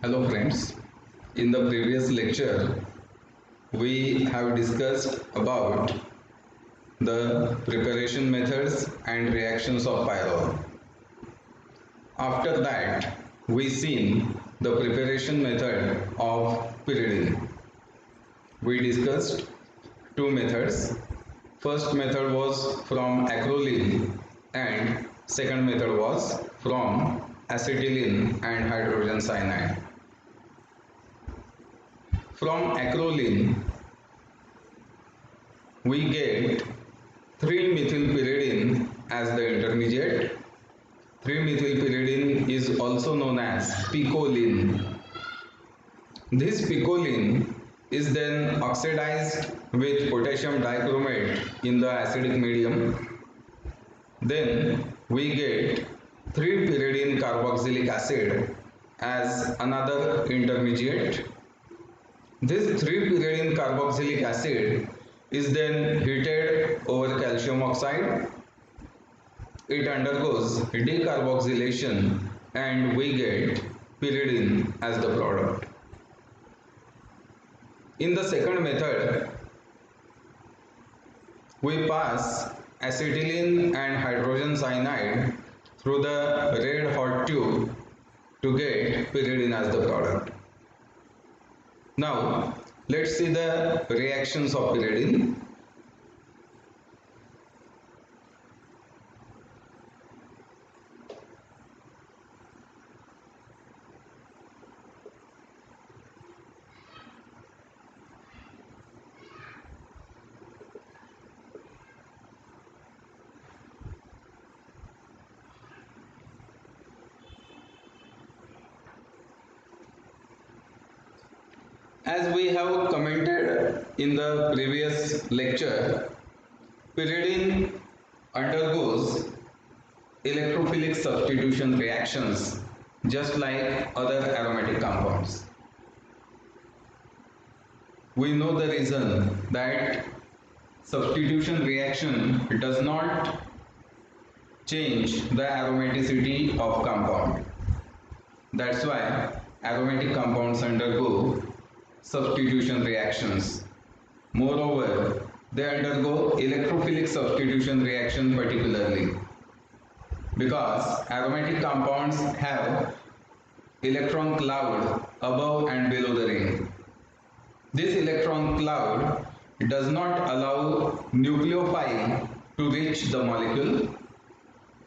Hello friends, in the previous lecture we have discussed about the preparation methods and reactions of pyrrole. After that we seen the preparation method of pyridine. We discussed two methods. First method was from acrolein and second method was from acetylene and hydrogen cyanide. From acrolein we get 3-methylpyridine as the intermediate. 3-methylpyridine is also known as picoline. This picoline is then oxidized with potassium dichromate in the acidic medium. Then we get 3-pyridine carboxylic acid as another intermediate. This 3-pyridine carboxylic acid is then heated over calcium oxide. It undergoes decarboxylation and we get pyridine as the product. In the second method, we pass acetylene and hydrogen cyanide through the red hot tube to get pyridine as the product. Now let's see the reactions of pyridine. As we have commented in the previous lecture, pyridine undergoes electrophilic substitution reactions just like other aromatic compounds. We know the reason that substitution reaction does not change the aromaticity of compound. That's why aromatic compounds undergo substitution reactions. Moreover, they undergo electrophilic substitution reaction particularly because aromatic compounds have electron cloud above and below the ring. This electron cloud does not allow nucleophile to reach the molecule,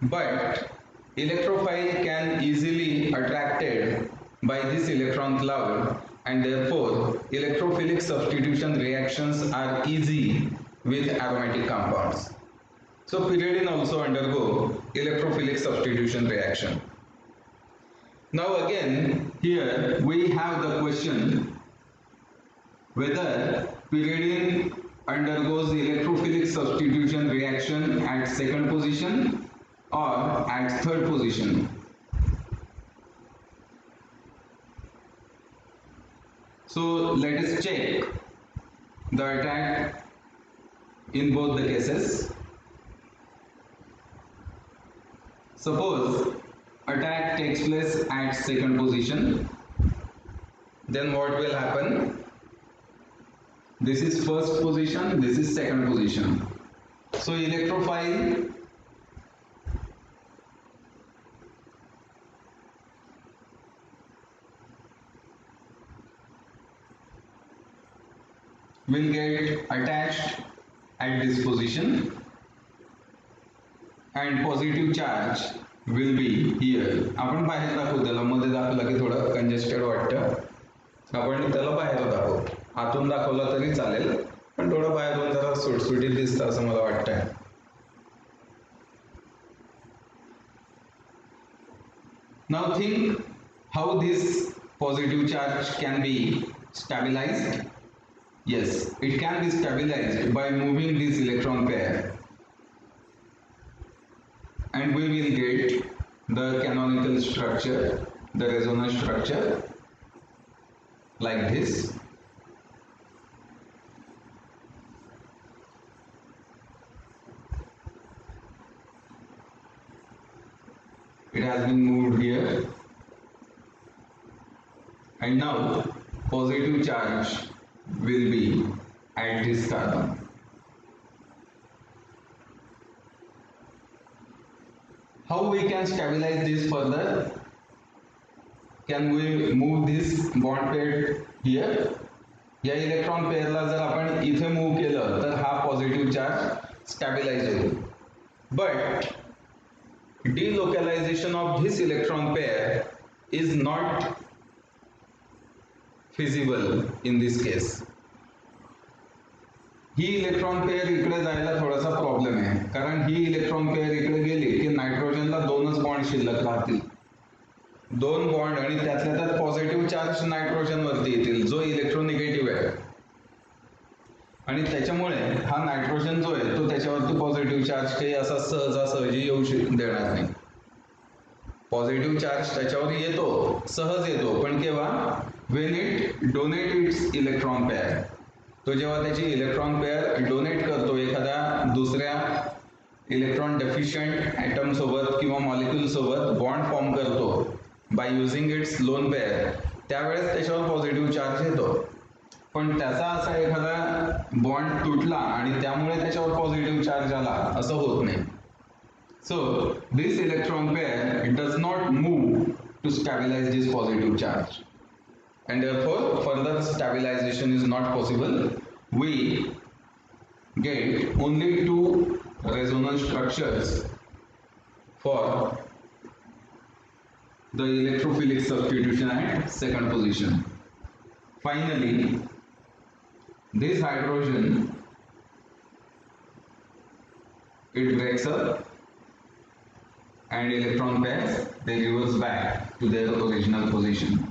but electrophile can easily attracted by this electron cloud, and therefore electrophilic substitution reactions are easy with aromatic compounds. So pyridine also undergo electrophilic substitution reaction. Now again here we have the question whether pyridine undergoes electrophilic substitution reaction at second position or at third position. So let us check the attack in both the cases. Suppose attack takes place at second position, then what will happen? This is first position, this is second position. So electrophile will get attached at this position and positive charge will be here. आपण बाहेर दाखवू त्याला, मध्ये दाखवला की थोडं congested वाटतं, आपण त्याला बाहेर दाखवू. आतून दाखवला तरी चालेल पण थोडं बाहेरून जरा सुटसुटीत दिसतं असं मला वाटतंय. Now think how this positive charge can be stabilized. Yes, it can be stabilized by moving this electron pair, and we will get the canonical structure, the resonance structure like this. It has been moved here. and now positive charge will be at this carbon. How we can stabilize this further? Can we move this bond pair here? या electron पेअरला जर आपण इथे move केलं तर हा positive charge स्टॅबिलाइज होईल. But delocalization of this electron pair is not feasible in this case. He electron pair इकडे जायला थोडासा प्रॉब्लेम आहे, कारण ही इलेक्ट्रॉन पेअर इकडे गेली की नायट्रोजनला दोनच बॉन्ड शिल्लक राहतील. दोन बॉन्ड आणि त्यातल्या त्यात पॉझिटिव्ह चार्ज नायट्रोजन वरती येतील जो इलेक्ट्रोनिगेटिव्ह आहे, आणि त्याच्यामुळे हा नायट्रोजन जो आहे तो त्याच्यावरती पॉझिटिव्ह चार्ज काही असा सहजासहजी येऊ देणार नाही. पॉझिटिव्ह चार्ज त्याच्यावर येतो, सहज येतो, पण केव्हा? When it donate it's electron pair. तो जेव्हा त्याची इलेक्ट्रॉन पेअर डोनेट करतो एखाद्या दुसऱ्या इलेक्ट्रॉन डेफिशियंट ॲटम सोबत किंवा मॉलिक्यूल सोबत बॉन्ड फॉर्म करतो by using it's lone pair, त्यावेळेस त्याच्यावर पॉझिटिव्ह चार्ज येतो. पण त्याचा असा एखादा बॉन्ड तुटला आणि त्यामुळे त्याच्यावर पॉझिटिव्ह चार्ज आला असं होत नाही. So this electron pair does not move to stabilize this positive charge, and therefore further stabilization is not possible. We get only two resonance structures for the electrophilic substitution at second position. Finally, this hydrogen, it breaks up and electron pairs they reverse back to their original position.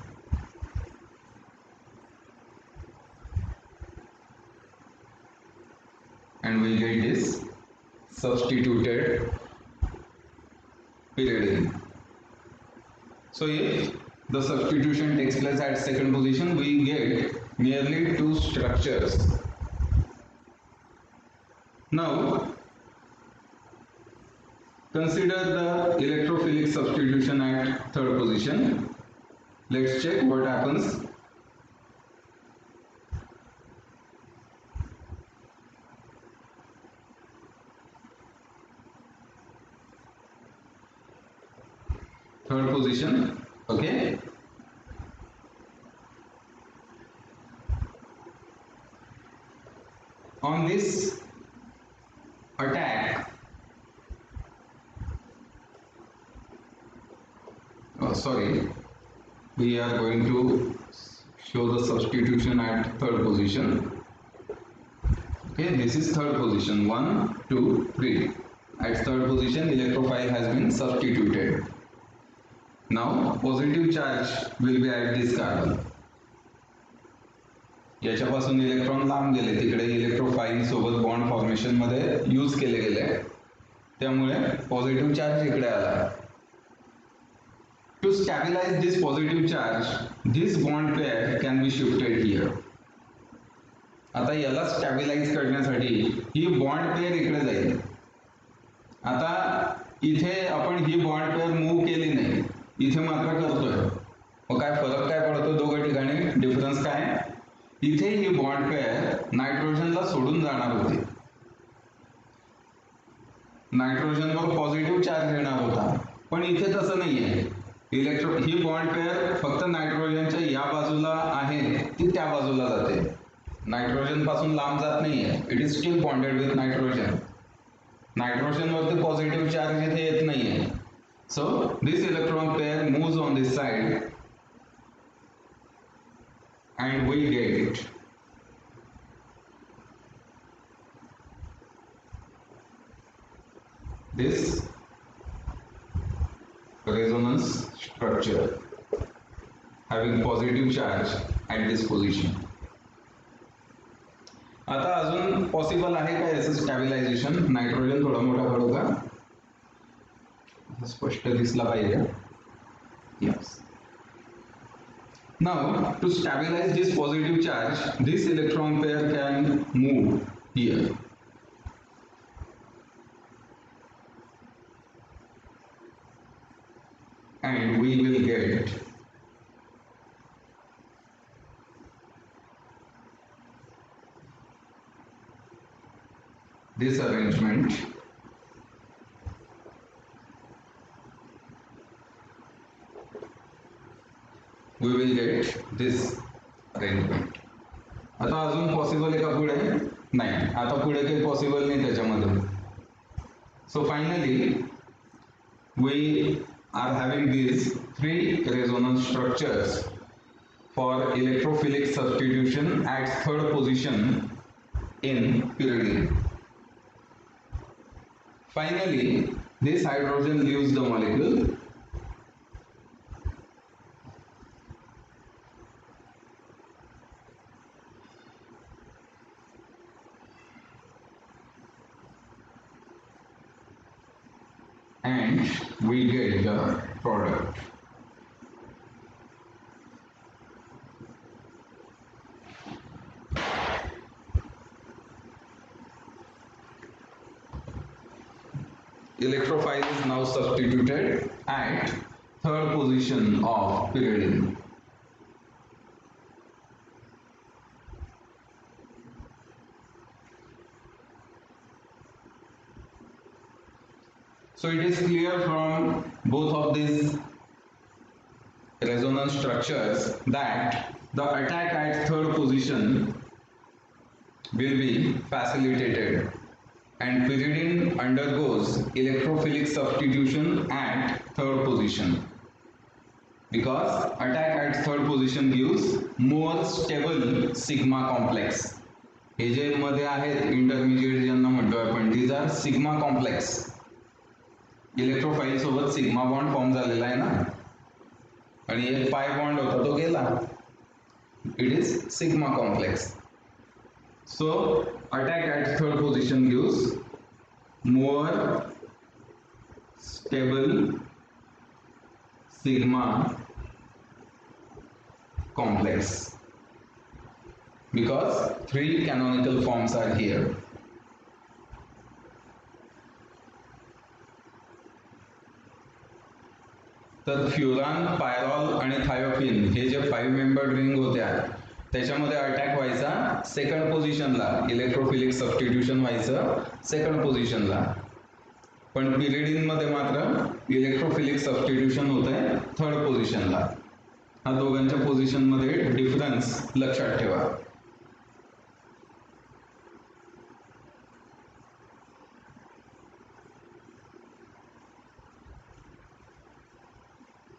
And we get this substituted pyridine. So if the substitution takes place at second position, we get nearly two structures. Now consider the electrophilic substitution at third position. Let's check what happens. Third position, okay. On this attack, we are going to show the substitution at third position. Okay, this is third position. 1, 2, 3. At third position, electrophile has been substituted. Now positive charge will be at this carbon. याच्यापासून electron लांब गेले, तिकडे इलेक्ट्रोफाईल सोबत bond formation मध्ये use केले गेले, त्यामुळे positive charge इकडे आला. To stabilize this positive charge, this bond pair can be shifted here. आता याला स्टॅबिलाइज करण्यासाठी ही बॉन्ड पेअर इकडे जाईल. आता इथे आपण ही बॉन्ड पेअर मूव्ह केली नाही, इथे मात्र करतोय. मग काय फरक काय पडतो दोघं ठिकाणी? डिफरन्स काय? इथे ही बॉन्ड पेअर नायट्रोजनला सोडून जाणार होती, नायट्रोजनवर पॉझिटिव्ह चार्ज येणार होता, पण इथे तसं नाहीये. ही बॉन्ड पेअर फक्त नायट्रोजनच्या या बाजूला आहे, ती त्या बाजूला जाते, नायट्रोजन पासून लांब जात नाहीये. It is steel bonded with nitrogen. Nitrogen वरती पॉझिटिव्ह चार्ज इथे येत नाहीये. So this electron pair moves on this side and we get this resonance structure having positive charge at this position. आता अजून पॉसिबल आहे का याचं स्टॅबिलायझेशन? नायट्रोजन थोडा मोठा करू का? स्पष्ट दिसला पाहिजे. Yes. Now to stabilize this positive charge, this electron pair can move here. And we will get this arrangement we will get this arrangement. आता अजून पॉसिबल आहे का पुढे? नाही, आता पुढे काही पॉसिबल नाही त्याच्यामध्ये. So finally we are having these three resonance structures for electrophilic substitution at third position in pyridine. Finally, this hydrogen leaves the molecule and we get the product. Electrophile is now substituted at third position of pyridine. So it is clear from both of these resonance structures that the attack at third position will be facilitated and pyridine undergoes electrophilic substitution at third position because attack at third position gives more stable sigma complex. हे जे मध्ये आहेत intermediate ज्यांना म्हणतो आपण, these are sigma complex. इलेक्ट्रोफाईल सोबत sigma bond form झालेला आहे ना, आणि एक पाय बॉन्ड होता तो गेला. It is sigma complex. So attack at third position gives more stable sigma complex because three canonical forms are here. तर फ्युरान, पायरॉल आणि थायोफिन हे जे 5 मेंबर्ड रिंग होत्या त्याच्यामध्ये अटॅक व्हायचा सेकंड पोझिशनला, इलेक्ट्रोफिलिक सबस्टिट्यूशन व्हायचं सेकंड पोझिशनला. पण पिरिडिन मध्ये मात्र इलेक्ट्रोफिलिक सबस्टिट्यूशन होत आहे थर्ड पोझिशनला. हा दोघांच्या पोझिशन मध्ये डिफरन्स लक्षात ठेवा.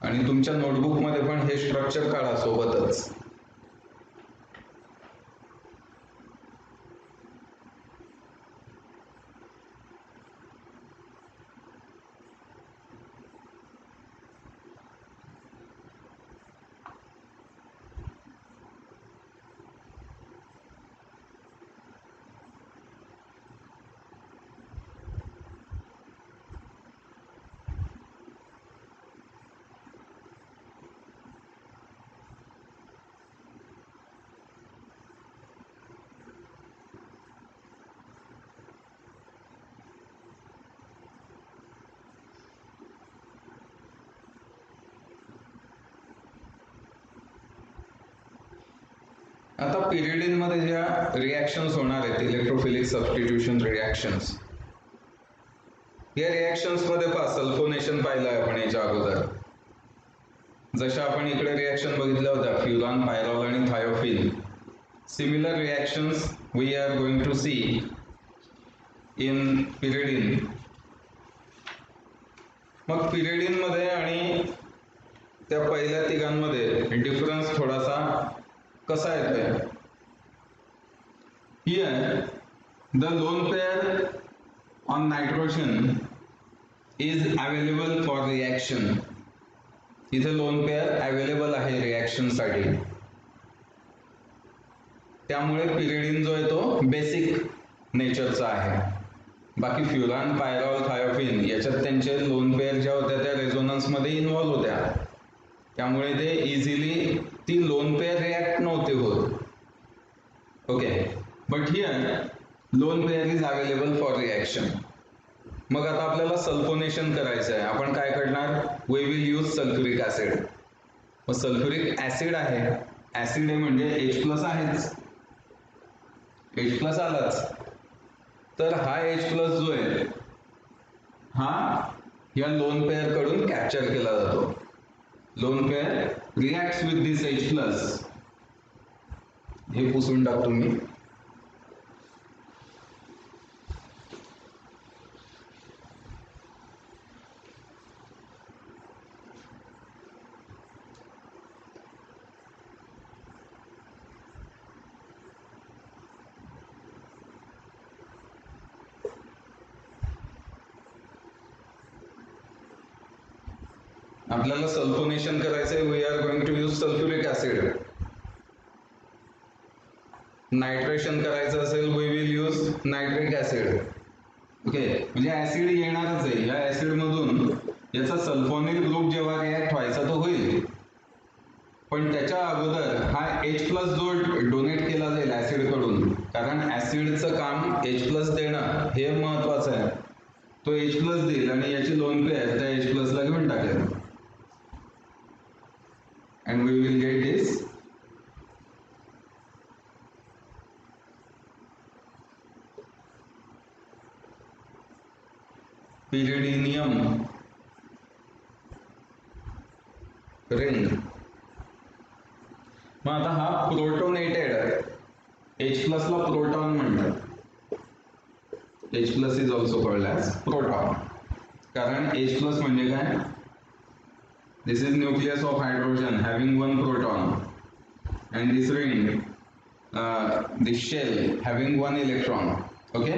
आणि तुमच्या नोटबुक मध्ये पण हे स्ट्रक्चर काढा सोबतच. आता पिरिडिन मध्ये ज्या रिॲक्शन्स होणार आहेत इलेक्ट्रोफिलिक सबस्टिट्यूशन रिॲक्शन्स, या रिॲक्शन्स मध्ये पहा सल्फोनेशन पाहिलं आहे आपण याच्या अगोदर. जशा आपण इकडे रिॲक्शन बघितल्या होत्या फ्युरान, पायरॉल आणि thiophene, similar reactions we are going to see in pyridine. मग पिरिडिन मध्ये आणि त्या पहिल्या तिघांमध्ये डिफरन्स थोडासा कसा येतोय. Here the lone pair on nitrogen is available for reaction. इथे लोन पेअर अवेलेबल आहे रिॲक्शन साठी. त्यामुळे पिरिडिन जो आहे तो बेसिक नेचरचा आहे. बाकी फ्युरान, पायरॉल, थायोफिन याच्यात त्यांचे लोन पेअर ज्या होत्या त्या रेझोनन्स मध्ये इन्व्हॉल्व होत्या, त्यामुळे ते इझिली ती लोन पेअर रिॲक्ट नव्हते होत. Okay, but here lone pair is available for reaction. मग आता आपल्याला सल्फोनेशन करायचं आहे. आपण काय करणार, we will use sulphuric acid. मग सल्फ्युरिक ऍसिड आहे, ऍसिड आहे म्हणजे H+ आहेच, H+ आलाच. तर हा H प्लस जो आहे हा या लोन पेअर कडून कॅप्चर केला जातो. Lone pair reacts with this H plus. हे पुसून टाकतो मी. आपल्याला सल्फोनेशन करायचंय. We are going to use sulphuric acid. Nitration करायचं असेल we will use nitric acid. Okay, म्हणजे ऍसिड येणारच आहे. या ऍसिड मधून याचा सल्फोनिल ग्रुप जेव्हा रिॲक्ट व्हायचा तो होईल, पण त्याच्या अगोदर हा H प्लस जो डोनेट केला जाईल ऍसिड कडून, कारण ऍसिडचं काम H प्लस देणं हे महत्वाचं आहे. तो H प्लस देईल आणि याची लोन पेअर त्या H प्लस ला घेऊन टाकेल. And we will get this pyridinium ring. मग आता हा प्रोटोनेटेड H प्लस ला प्रोटॉन म्हणतात. H plus is also called as proton. कारण H प्लस म्हणजे काय? This is nucleus of hydrogen having one proton, and this ring, this shell having one electron. Okay,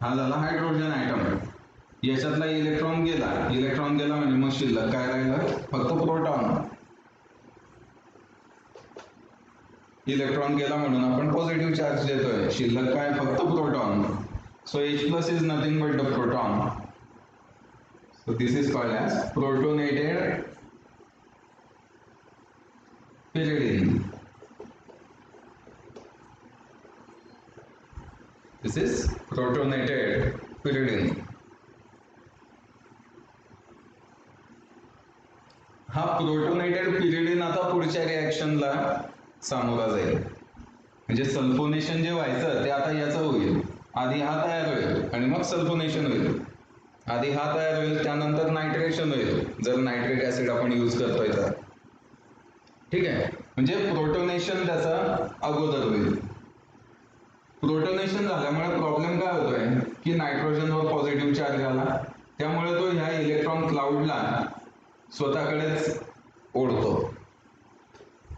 हा झाला hydrogen atom. याच्यातला electron गेला म्हणजे मग शिल्लक काय राहिलं? फक्त प्रोटॉन. इलेक्ट्रॉन गेला म्हणून आपण पॉझिटिव्ह चार्ज देतोय. शिल्लक काय? फक्त proton. So H plus is nothing but the proton. So this is called as protonated pyridine. This is protonated pyridine. हा प्रोटोनेटेड pyridine आता पुढच्या रिॲक्शनला सामोरा जाईल. म्हणजे सल्फोनेशन जे व्हायचं ते आता याचं होईल. आधी हा तयार होईल आणि मग सल्फोनेशन होईल. आधी हा तयार होईल, त्यानंतर नायट्रेशन होईल जर नायट्रिक ऍसिड आपण यूज करतोय तर. ठीक आहे, म्हणजे प्रोटोनेशन त्याचा अगोदर होईल. प्रोटोनेशन झाल्यामुळे प्रॉब्लेम काय होतोय की नायट्रोजनवर पॉझिटिव्ह चार्ज आला, त्यामुळे तो ह्या इलेक्ट्रॉन क्लाउडला स्वतःकडेच ओढतो.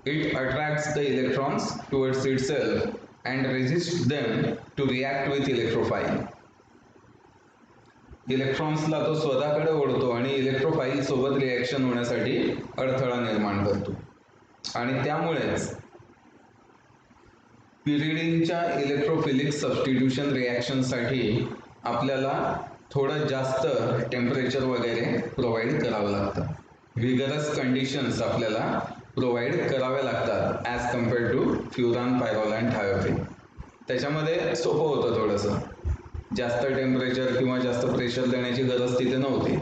It attracts the electrons towards itself and resist them to react with electrophile. इलेक्ट्रॉन्सला तो स्वतःकडे ओढतो आणि इलेक्ट्रोफाइल सोबत रिॲक्शन होण्यासाठी अडथळा निर्माण करतो. आणि त्यामुळेच पिरिडिनच्या इलेक्ट्रोफिलिक सबस्टिट्यूशन रिॲक्शनसाठी आपल्याला थोडं जास्त टेम्परेचर वगैरे प्रोव्हाइड करावं लागतं. विगरस कंडिशन्स आपल्याला प्रोव्हाइड कराव्या लागतात as compared to furan, pyrrole and thiophene. त्याच्यामध्ये सोपं होतं थोडंसं. जास्त टेम्परेचर किंवा जास्त प्रेशर देण्याची गरज तिथे नव्हती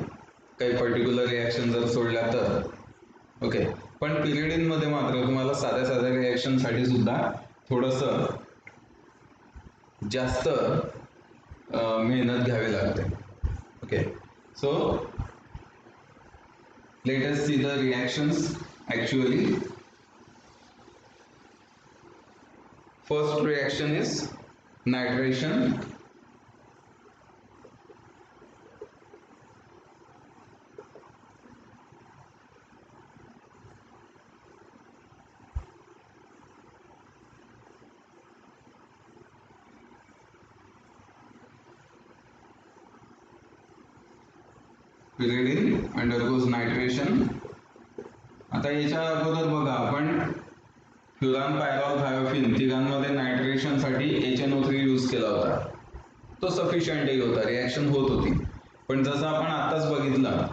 काही पर्टिक्युलर रिॲक्शन जर सोडल्या तर. ओके, पण पिरिडिन मध्ये मात्र तुम्हाला साध्या साध्या रिॲक्शनसाठी सुद्धा थोडंसं जास्त मेहनत घ्यावी लागते. Okay, so let us see the reactions actually. First reaction is nitration. pyridine undergoes nitration. आता याच्या अगोदर बघा आपण फ्युरान, पायरॉल, थायोफिन तिघांमध्ये नायट्रेशनसाठी HNO3 यूज केला होता. तो सफिशियंटही होता, रिॲक्शन होत होती. पण जसं आपण आताच बघितलं,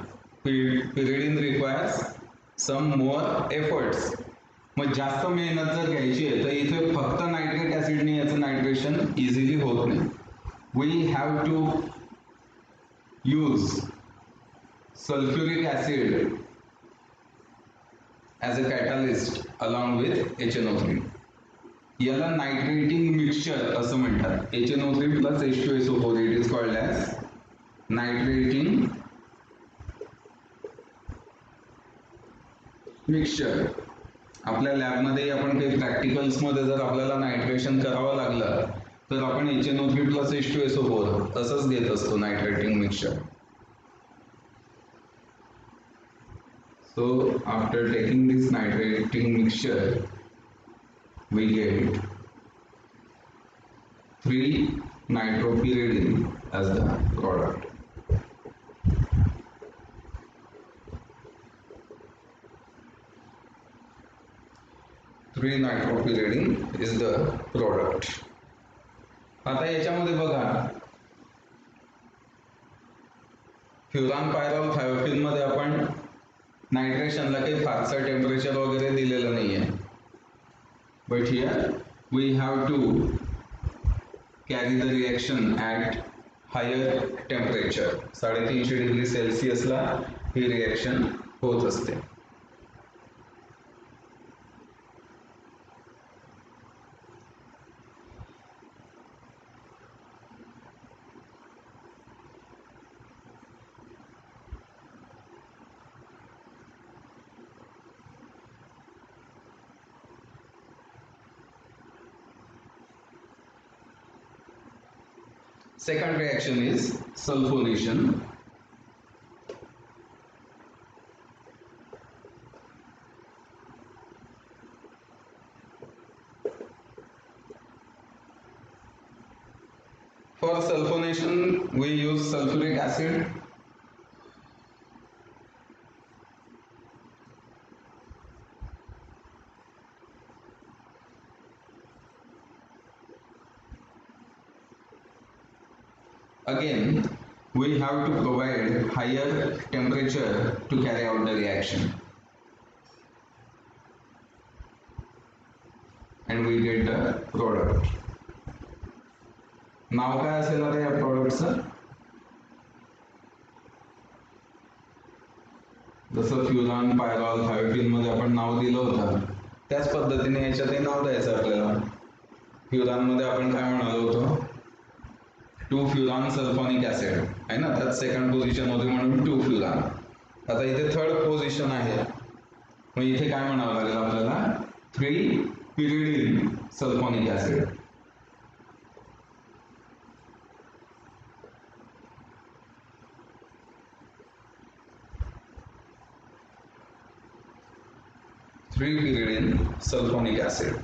pyridine रिक्वायर्स सम मोर एफर्ट्स. मग जास्त मेहनत जर घ्यायची आहे तर इथे फक्त नायट्रिक ऍसिडने याचं नायट्रेशन इझिली होत नाही. We have to use sulfuric acid as a catalyst along with HNO3. याला नायट्रेटिंग मिक्सचर असं म्हणतात. HNO3 plus H2SO4 it is called as nitrating mixture. आपल्या लॅबमध्ये आपण काही प्रॅक्टिकल्स मध्ये जर आपल्याला नायट्रेशन करावं लागलं तर आपण HNO3 प्लस H2SO4 असंच घेत असतो नायट्रेटिंग mixture. So after taking this nitrating mixture we get 3-nitropyridine as the product. Nitropyridine is the product. आता याच्यामध्ये बघा फ्युरानपायरॉल थायोफिन मध्ये आपण नायट्रेशनला काही फारसं टेम्परेचर वगैरे दिलेलं नाहीये. But here we have to carry the reaction at higher temperature. 350 degree सेल्सिअसला ही रिएक्शन होत असते. Second reaction is sulfonation. For sulfonation we use sulfuric acid. Again, we have to provide higher temperature to carry out the reaction. And we get the product. नाव काय असेल आता या प्रॉडक्टचं? जसं furan pyrrole thiophene मध्ये आपण नाव दिलं होतं त्याच पद्धतीने याच्यातही नाव द्यायचं आपल्याला. फ्युरान मध्ये आपण काय म्हणालो होतो? 2-फ्युरान सल्फोनिक ऍसिड आहे ना, त्यात सेकंड पोझिशन होती म्हणून 2-फ्युरान. आता इथे थर्ड पोझिशन आहे, मग इथे काय म्हणावं लागेल आपल्याला? Three pyridine sulphonic acid. Sulphonic acid.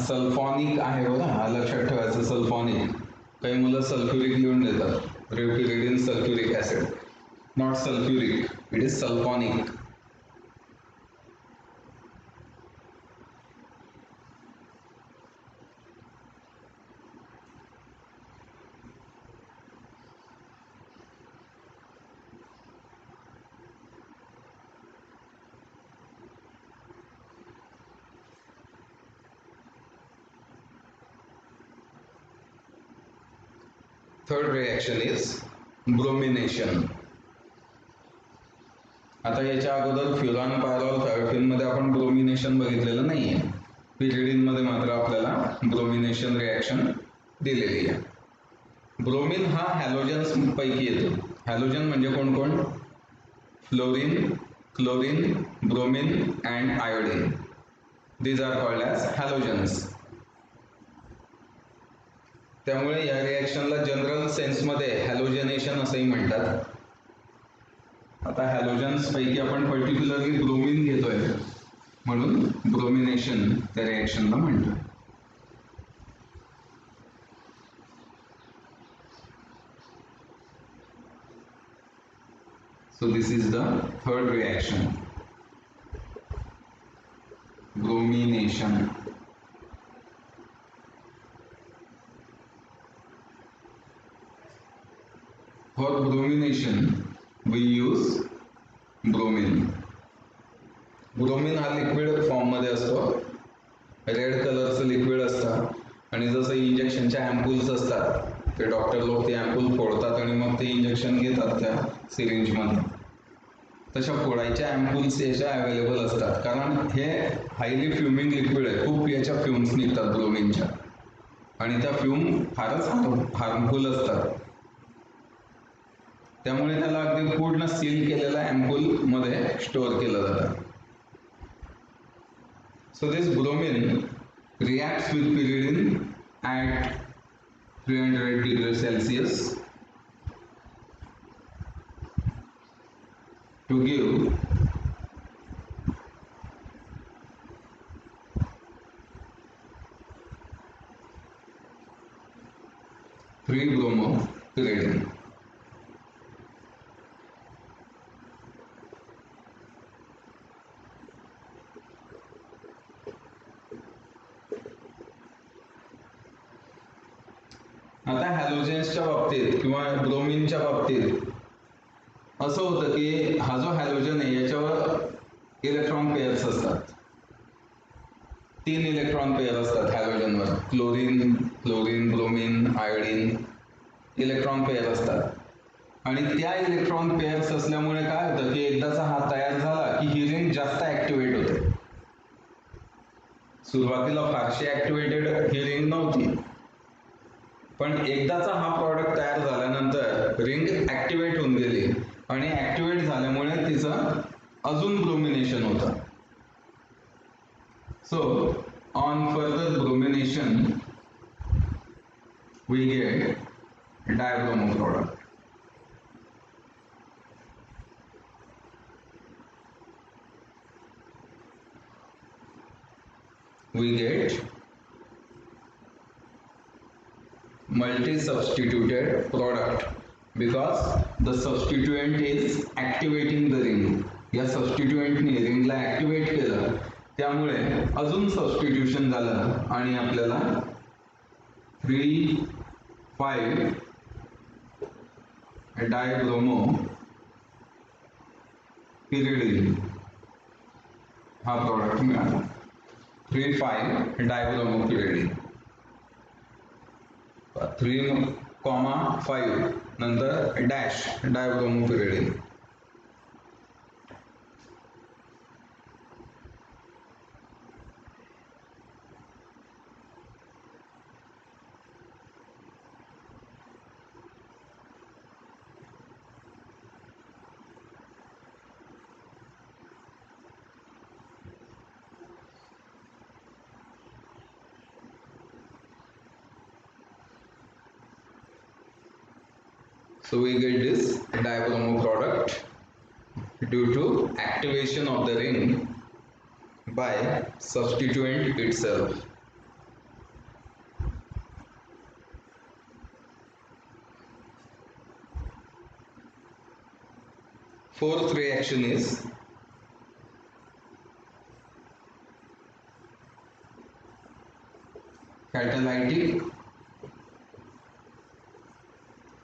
Sulphonic आहे बघा, हा लक्षात ठेवायचं. सल्फॉनिक, काही मुलं सल्फ्युरिक लिहून देतात. Three pyridine sulphuric acid, not sulphuric, it is sulphonic. Third reaction is bromination. आता याच्या अगोदर फ्युरान पायरॉल थायोफिन मध्ये आपण ब्रोमिनेशन बघितलेलं नाहीये. पिरिडीन मध्ये मात्र आपल्याला ब्रोमिनेशन रिएक्शन दिलेली आहे. ब्रोमिन हा हॅलोजन्स पैकी येतो. हॅलोजन म्हणजे कोण कोण? Fluorine, chlorine, bromine and iodine. These are called as halogens. त्यामुळे या रिएक्शनला जनरल सेन्समध्ये हॅलोजनेशन असंही म्हणतात. आता हॅलोजन्स पैकी आपण पर्टिक्युलरली ब्रोमिन घेतोय म्हणून ब्रोमिनेशन त्या रिएक्शनला म्हणतो. So this is the third reaction, bromination. For bromination we use bromine. Bromine हा लिक्विड फॉर्म मध्ये असतो, रेड कलरचं लिक्विड असतं आणि जसं इंजेक्शनच्या अँपूल्स असतात ते डॉक्टर लोक ते अँपूल फोडतात आणि मग ते इंजेक्शन घेतात त्या सिरिंज मध्ये. तशा फोडायच्या अँप्यूल्स याच्या अवेलेबल असतात, कारण हे हायली फ्युमिंग लिक्विड आहे. खूप याच्या फ्युम्स निघतात ब्रोमिनच्या, आणि त्या फ्युम फारच हार्मफुल असतात. त्यामुळे त्याला अगदी पूर्ण सील केलेल्या अँप्यूल मध्ये स्टोअर केलं जातं. So this bromine reacts with pyridine at 300 degrees Celsius to give 3-bromopyridine. आता हॅलोजन्सच्या बाबतीत किंवा ब्रोमिनच्या बाबतीत असं होतं की हा जो हॅलोजन आहे याच्यावर इलेक्ट्रॉन पेअर्स असतात. 3 इलेक्ट्रॉन पेअर असतात हॅलोजनवर. Chlorine, bromine, iodine electron pair असतात. आणि त्या इलेक्ट्रॉन पेअर्स असल्यामुळे काय होतं की एकदाचा हा तयार झाला की ही रिंग जास्त ऍक्टिव्हेट होते. सुरुवातीला फारशी ऍक्टिव्हेटेड ही रिंग नव्हती, पण एकदाचा हा प्रॉडक्ट तयार झाल्यानंतर रिंग ऍक्टिव्हेट होऊन गेली, आणि ऍक्टिव्हेट झाल्यामुळे तिचं अजून ब्रोमिनेशन होतं. So on further bromination we get dibromo product. We get multi-substituted product because the substituent is activating the ring. या सबस्टिट्युएंटने रिंगला ऍक्टिव्हेट केलं, त्यामुळे अजून सबस्टिट्यूशन झालं आणि आपल्याला 3,5 डायब्रोमो पिरिडीन हा प्रॉडक्ट मिळाला. 3,5 डायब्रोमोपिरिडीन. 3,5 नंतर dash डायब्रोमोपिरिडीन. So we get this dibromo product due to activation of the ring by substituent itself. Fourth reaction is catalytic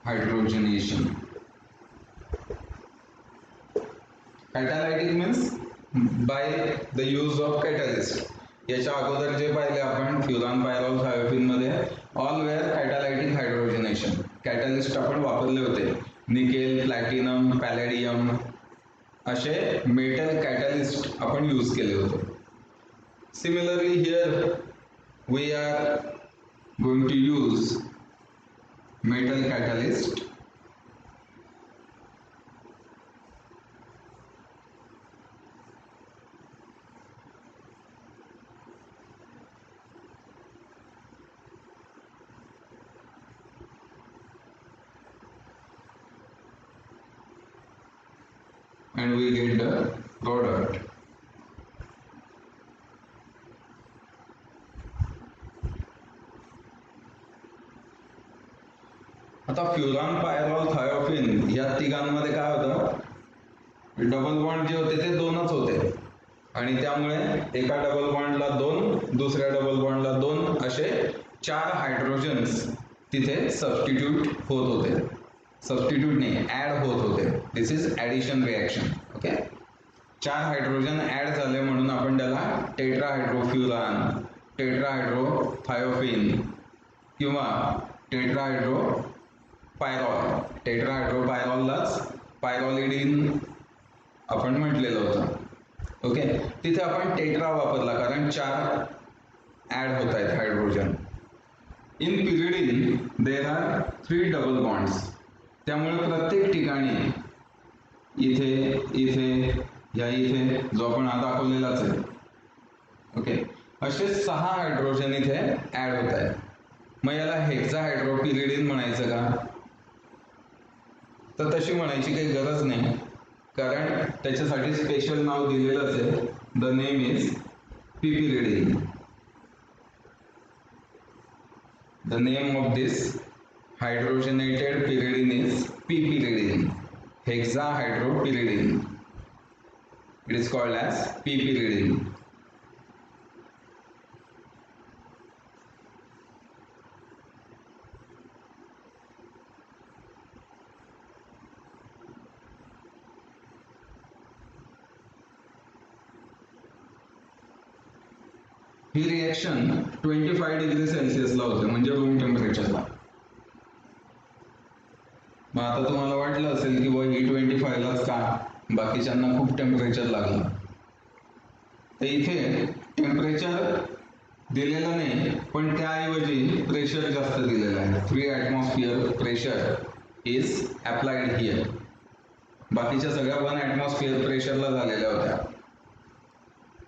hydrogenation. Catalytic means by the use of catalyst. याच्या अगोदर जे पाहिले आपण furan pyrrole thiophene मध्ये all wear कॅटालायटिक हायड्रोजनेशन. Catalyst आपण वापरले होते. Nickel, platinum, पॅलेडियम असे metal catalyst आपण यूज केले होते. Similarly here we are going to use metal catalyst and we get the product. आता फ्युरान पायरॉल थायोफिन या तिघांमध्ये काय होतं, डबल बॉन्ड जे होते ते 2च होते, आणि त्यामुळे एका डबल बॉन्डला 2, दुसऱ्या डबल बॉन्डला 2 असे 4 हायड्रोजन्स तिथे सबस्टिट्यूट होत होते. सबस्टिट्यूट नाही, ऍड होत होते. This is addition reaction. Okay, 4 hydrogen add झाले म्हणून आपण त्याला टेट्राहायड्रोफ्युरान, टेट्राहायड्रोथायोफिन किंवा टेट्राहायड्रोपायरॉल. टेट्राहायड्रोपायरॉललाच पायरॉलिडीन आपण म्हटलेलं होतं. ओके, तिथे आपण टेट्रा वापरला कारण 4 ऍड होत आहेत hydrogen. In pyridine there are 3 double bonds. त्यामुळे प्रत्येक ठिकाणी इथे इथे या इथे जो आपण हा दाखवलेलाच आहे. ओके, असे 6 हायड्रोजन इथे ऍड होत आहेत. मग याला हेक्सा हायड्रोपिरिडीन म्हणायचं का? तर तशी म्हणायची काही गरज नाही, कारण त्याच्यासाठी स्पेशल नाव दिलेलंच आहे. The name is piperidine. The name of this hydrogenated pyridine is piperidine, hexahydropyridine. It is called as piperidine. ही रिएक्शन 25 डिग्री सेल्सिअसला होते, म्हणजे रूम टेम्परेचरला. मग आता तुम्हाला वाटलं असेल की ही 25 लाच का, बाकीच्यांना खूप टेम्परेचर लागलं. तर इथे टेम्परेचर दिलेलं नाही, पण त्याऐवजी प्रेशर जास्त दिलेलं आहे. 3 atmosphere pressure is applied here. बाकीच्या सगळ्या 1 ॲटमॉस्फिअर प्रेशरला झालेल्या होत्या,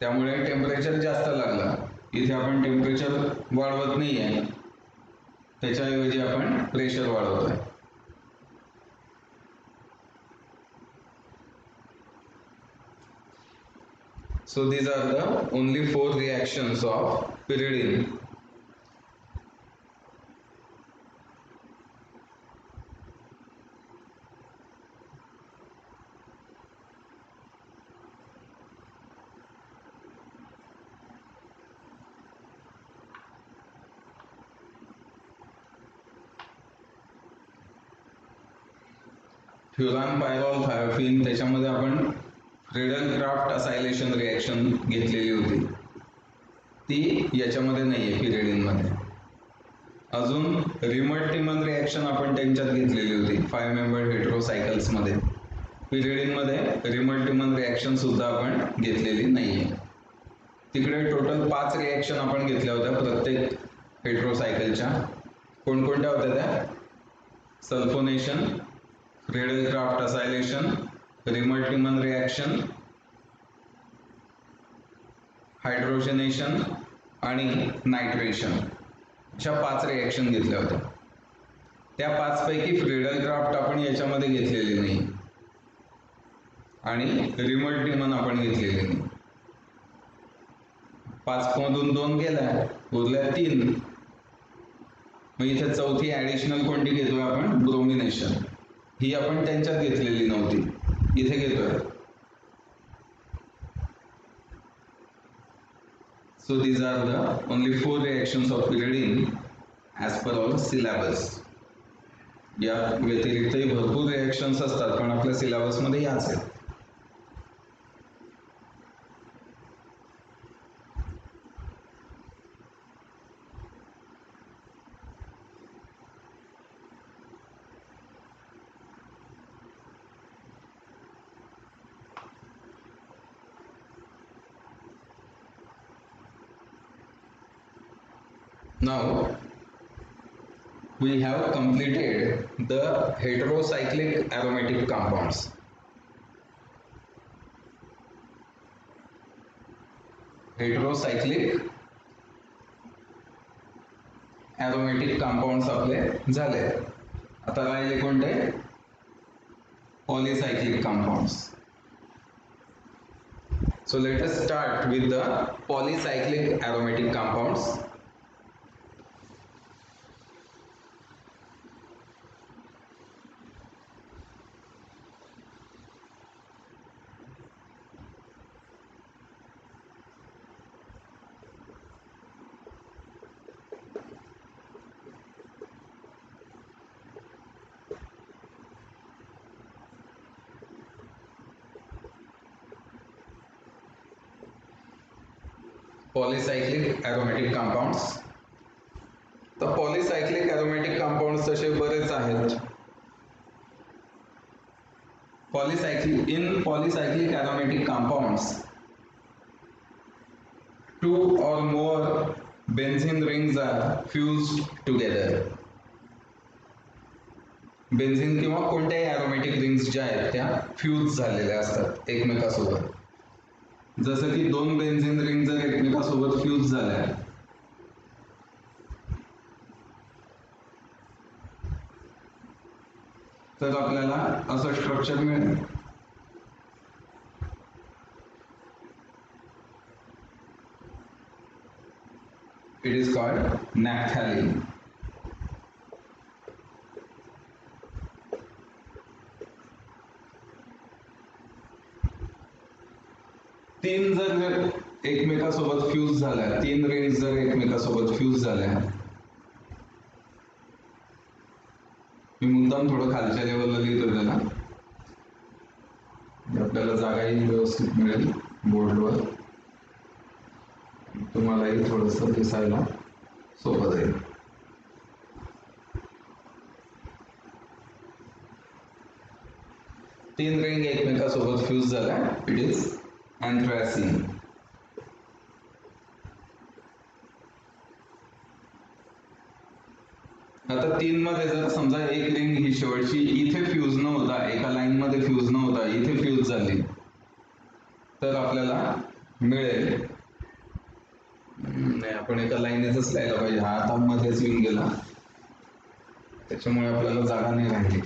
त्यामुळे टेम्परेचर जास्त लागलं. इथे आपण टेम्परेचर वाढवत नाहीये, त्याच्याऐवजी आपण प्रेशर वाढवतोय. So these are the only 4 reactions of pyridine. Furan pyrrole thiophene, त्याच्यामध्ये आपण फ्रेडल-क्राफ्ट असायलेशन रिएक्शन घेतलेली होती, ती याच्यामध्ये नाहीये पिरिडीनमध्ये. अजून रिमल्टिमन रिएक्शन आपण त्यांच्यात घेतलेली होती 5 मेंबर्ड हेटेरोसायकल्स मध्ये. पिरिडीनमध्ये रिमल्टिमन रिएक्शन सुद्धा आपण घेतलेली नाहीये. तिकडे टोटल 5 रिएक्शन आपण घेतल्या होत्या प्रत्येक हेटेरोसायकलच्या. कोणकोणत्या होत्या त्या? सल्फोनेशन, फ्रेडल-क्राफ्ट असायलेशन, रिमल्टिमन रिएक्शन, हायड्रोजनेशन आणि नायट्रेशन. अशा 5 रिएक्शन घेतल्या होत्या. त्या 5 पैकी फ्रेडल-क्राफ्ट आपण याच्यामध्ये घेतलेली नाही आणि रिमल्टिमन आपण घेतलेली नाही. 5 मधून 2 गेल्या, उरल्या 3. मग इथे चौथी ऍडिशनल कोणती घेतोय आपण? ब्रोमिनेशन. ही आपण त्यांच्यात घेतलेली नव्हती, इथे घेतोय. So these are the only 4 reactions of pyridine as per our syllabus. या व्यतिरिक्तही भरपूर रिएक्शन्स असतात, पण आपल्या सिलेबस मध्ये याच आहेत. Now we have completed the heterocyclic aromatic compounds. Heterocyclic aromatic compounds आपले झाले. आता राहिले कोणते? Polycyclic compounds. So let us start with the polycyclic aromatic compounds. Polycyclic aromatic compounds. तर पॉलीसायक्लिक ॲरोमॅटिक कंपाऊंड्स तसे बरेच आहेत. In polycyclic aromatic compounds, two or more benzene rings are fused together. Benzene किंवा कोणत्याही अरोमॅटिक रिंग्स ज्या आहेत त्या fuse झालेल्या असतात एकमेकासोबत. जसं की दोन बेन्झीन रिंग जर एकमेकासोबत फ्यूज झाल्या तर आपल्याला असं स्ट्रक्चर मिळेल. It is called naphthalene. तीन जर एकमेकासोबत फ्यूज झाल्या, तीन रिंग्स जर एकमेकासोबत फ्यूज झाल्या, मी मुद्दाम थोडं खालच्या लेवलला लिहितो त्याला, आपल्याला जागाही व्यवस्थित मिळेल बोर्डवर, तुम्हालाही थोडस दिसायला सोपं जाईल. तीन रिंग एकमेकासोबत फ्यूज झाल्या, इट इज अँथ्रासिन. आता तीन मध्ये जर समजा एक रिंग ही शेवटची इथे फ्यूज न होता, एका लाईन मध्ये फ्यूज न होता इथे फ्यूज झाली, तर आपल्याला मिळेल, नाही आपण एका लाईनीतच लिहायला पाहिजे, हा आता मध्येच येऊन गेला त्याच्यामुळे आपल्याला जागा नाही राहिली.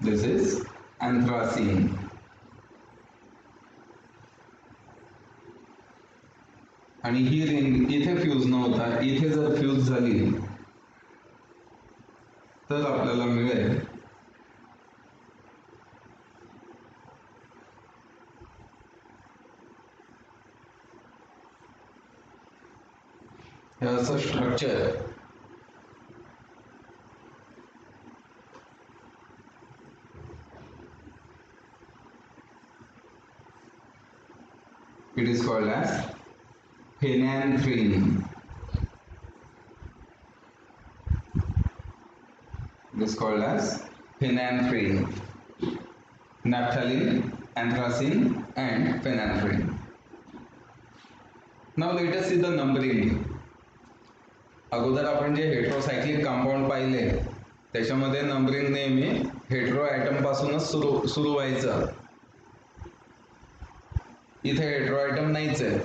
This is anthracene. आणि ही रिंग इथे फ्यूज न होता इथे जर फ्यूज झाली तर आपल्याला मिळेल हे असं structure. It is called as phenanthrene. It is called as phenanthrene. Naphthalene, anthracene and phenanthrene. Now let us see the numbering. अगोदर आपण जे हेट्रोसायक्लिक कंपाऊंड पाहिले त्याच्यामध्ये नंबरिंग नेहमी हेट्रो ॲटम पासूनच सुरू व्हायचं. इथे हेट्रो ॲटम नाहीच आहे,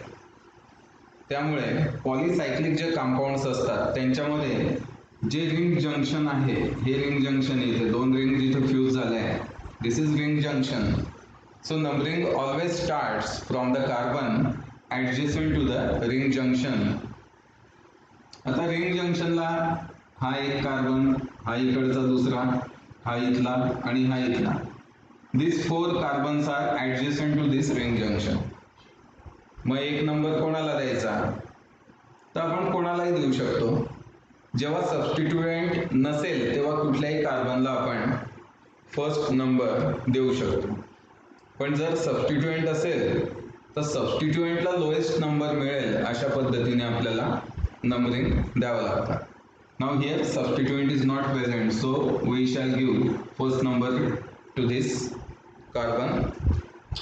त्यामुळे पॉलीसायक्लिक जे कंपाऊंड्स असतात त्यांच्यामध्ये जे रिंग जंक्शन आहे, हे रिंग जंक्शन इथे दोन रिंग जिथे फ्यूज झाले आहे, this is ring junction. So numbering always starts from the carbon adjacent to the ring junction. आता रिंग जंक्शनला हा एक कार्बन, हा इकडचा दुसरा, हा इथला आणि हा इथला, this four carbons are adjacent to this ring junction. मग एक नंबर कोणाला द्यायचा, तर आपण कोणालाही देऊ शकतो. जेव्हा सबस्टिट्यूएंट नसेल तेव्हा कुठल्याही कार्बनला आपण फर्स्ट नंबर देऊ शकतो. पण जर सबस्टिट्यूएंट असेल तर सबस्टिट्यूएंटला लोएस्ट नंबर मिळेल अशा पद्धतीने आपल्याला नंबरिंग द्यावं लागतं. Now here substituent is not present, so we shall give first number to this carbon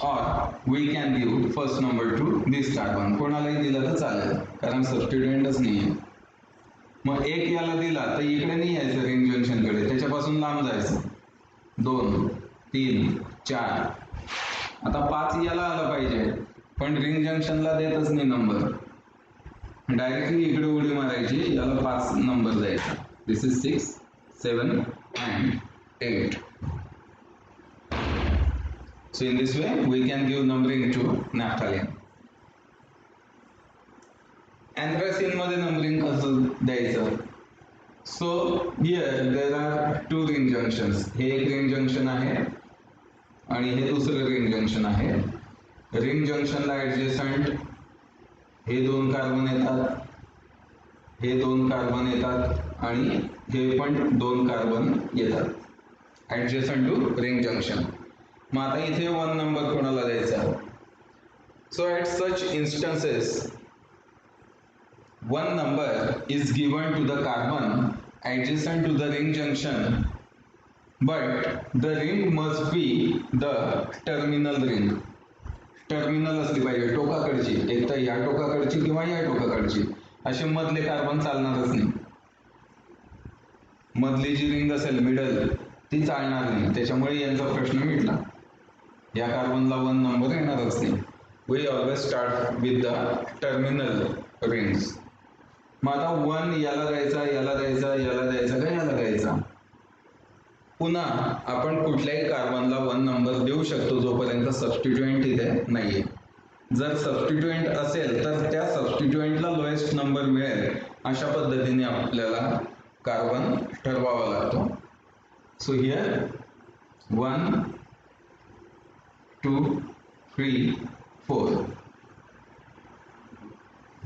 or we can give first number to this carbon. कोणालाही दिला तर चालेल कारण सबस्टिट्यूएंटच नाही आहे. मग एक याला दिला तर इकडे नाही यायचं रिंग जंक्शन कडे, त्याच्यापासून लांब जायचं. 2, 3, 4, आता 5 याला आला पाहिजे पण रिंग जंक्शनला देतच नाही नंबर, डायरेक्टली इकडे उडी मारायची, याला 5 नंबर द्यायचा. This is 6, 7 and 8. So in this way we can give numbering to naphthalene. Anthracene मध्ये numbering कसं द्यायचं? So here there are two ring junctions. हे एक ring junction आहे आणि हे दुसरं ring junction आहे. Ring junction ला adjacent हे दोन कार्बन येतात हे 2 कार्बन येतात आणि हे पण 2 कार्बन येतात ऍडजसंट टू रिंग जंक्शन. मग आता इथे 1 नंबर कोणाला द्यायचा? So at such instances 1 number is given to the carbon adjacent to the ring junction, but the ring must be the terminal ring. Terminal असली पाहिजे, टोकाकडची, एक तर या टोकाकडची किंवा या टोकाकडची. असे मधले कार्बन चालणारच नाही. मधली जी रिंग असेल मिडल ती चालणार नाही, त्याच्यामुळे यांचा प्रश्न मिटला. या कार्बनला 1 नंबर येणारच नाही. We always start with the terminal rings. मग आता 1 याला द्यायचा, याला द्यायचा, याला द्यायचा का याला द्यायचा? पुन्हा आपण कुठल्याही कार्बनला 1 नंबर देऊ शकतो जोपर्यंत सबस्टिट्युएंट इथे नाहीये. जर सबस्टिट्युएंट असेल तर त्या सबस्टिट्युएंटला लोएस्ट नंबर मिळेल अशा पद्धतीने आपल्याला कार्बन ठरवावा लागतो. सो हियर 1 2 3 4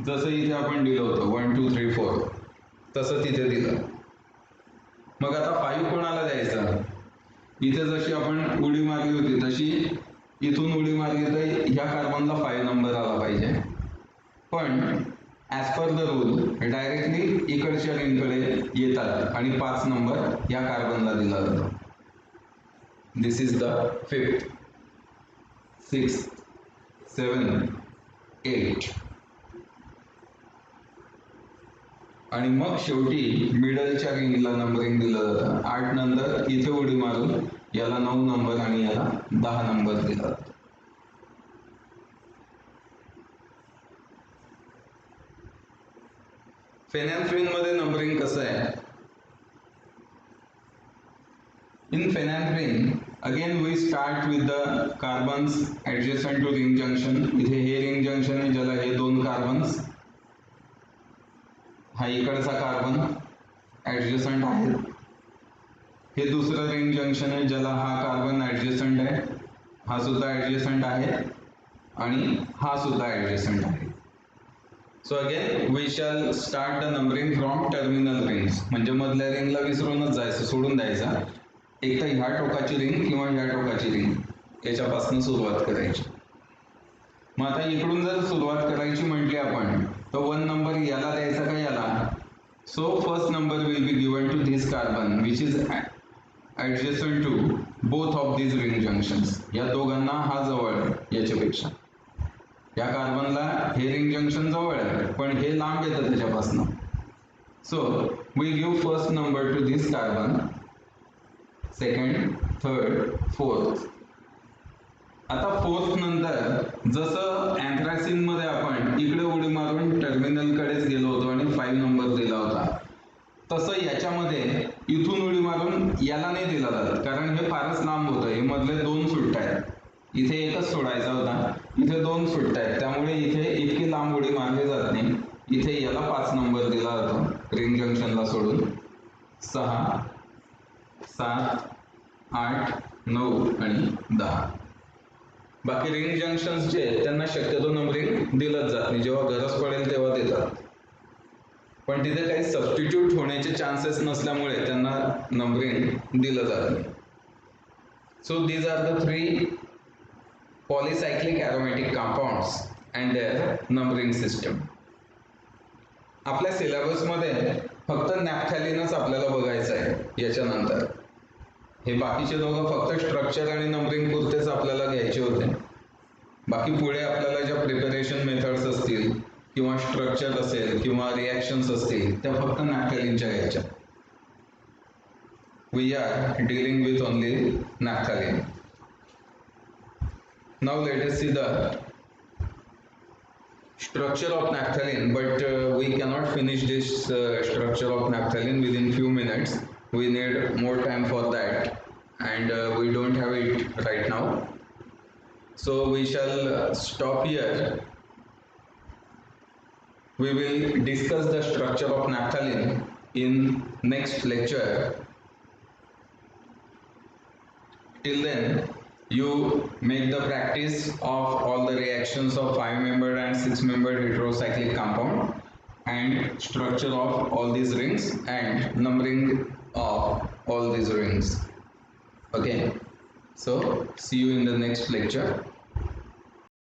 जसं इथे आपण दिलं होतं 1 2 3 4 तसं तिथे दिलं. मग आता 5 कोणाला द्यायचा? इथे जशी आपण उडी मारली होती तशी इथून उडी मारली तर ह्या कार्बनला 5 नंबर आला पाहिजे. पण as per the rule directly इकडच्या रिंगकडे येतात आणि 5 नंबर या कार्बनला दिला जातो. This is the 5th 6th 7th 8 आणि मग शेवटी मिडलच्या रिंगला नंबरिंग दिलं जातं. 8 नंतर इथे उडी मारून याला 9 नंबर आणि याला 10 नंबर दिला जातो. फेनॅल्फ्रिन मध्ये नंबरिंग कसं आहे? In phenanthrene again we start with the carbons adjacent to ring junction. इथे हे रिंग जंक्शन आहे ज्याला हे 2 कार्बन्स, हा इकडचा कार्बन ऍडजसंट आहे. हे दुसरं रिंग जंक्शन आहे ज्याला हा कार्बन ऍडजसंट आहे, हा सुद्धा ऍडजसंट आहे आणि हा सुद्धा ऍडजसंट आहे. So again we shall start the numbering from terminal rings. म्हणजे मधल्या रिंगला विसरूनच जायचं, सोडून द्यायचा. एक तर ह्या टोकाची रिंग किंवा ह्या टोकाची रिंग याच्यापासून सुरुवात करायची. मग आता इकडून जर सुरुवात करायची म्हटली आपण तर 1 नंबर याला द्यायचा का याला? So first number will be given to this carbon which is adjacent to both of this ring junctions. या दोघांना हा जवळ आहे याच्यापेक्षा. या कार्बनला हे रिंग जंक्शन जवळ आहे पण हे लांब येतं त्याच्यापासून. So we give first number to this carbon, second, third, fourth. आता 4th नंतर जसं अँथ्रॅक्सिन मध्ये आपण इकडे उडी मारून टर्मिनल कडेच गेलो होतो आणि 5 नंबर दिला होता, तसं याच्यामध्ये इथून उडी मारून याला नाही दिला जात कारण हे फारच लांब होतं. हे मधले 2 सुट्ट आहेत, इथे एकच सोडायचा होता, इथे 2 सुट्ट आहेत, त्यामुळे इथे इतकी लांब उडी मारली जात नाही. इथे याला 5 नंबर दिला जातो रिंग जंक्शनला सोडून. 6 7 8 9 आणि 10. बाकी रिंग जंक्शन्स जे आहेत त्यांना शक्यतो नंबरिंग दिलंच जात नाही, जेव्हा गरज पडेल तेव्हा देतात. पण तिथे काही सबस्टिट्यूट होण्याचे चान्सेस नसल्यामुळे त्यांना नंबरिंग दिलं जात नाही. So these are the 3 polycyclic aromatic compounds and their numbering system. आपल्या सिलेबसमध्ये फक्त नॅफ्थॅलिनच आपल्याला बघायचं आहे याच्यानंतर. हे बाकीचे दोघं फक्त स्ट्रक्चर आणि नंबरिंग पुरतेच आपल्याला घ्यायचे होते. बाकी पुढे आपल्याला ज्या प्रिपरेशन मेथड्स असतील किंवा स्ट्रक्चर असेल किंवा रिॲक्शन्स असतील त्या फक्त नॅफ्थॅलिनच्या घ्यायच्या. We are dealing with only naphthalene. Now let us see the structure of naphthalene, but we cannot finish this structure of naphthalene within few minutes. We need more time for that and we don't have it right now, so we shall stop here. We will discuss the structure of naphthalene in next lecture. Till then you make the practice of all the reactions of 5-membered and 6-membered heterocyclic compound and structure of all these rings and numbering of all these rings. Okay, so see you in the next lecture.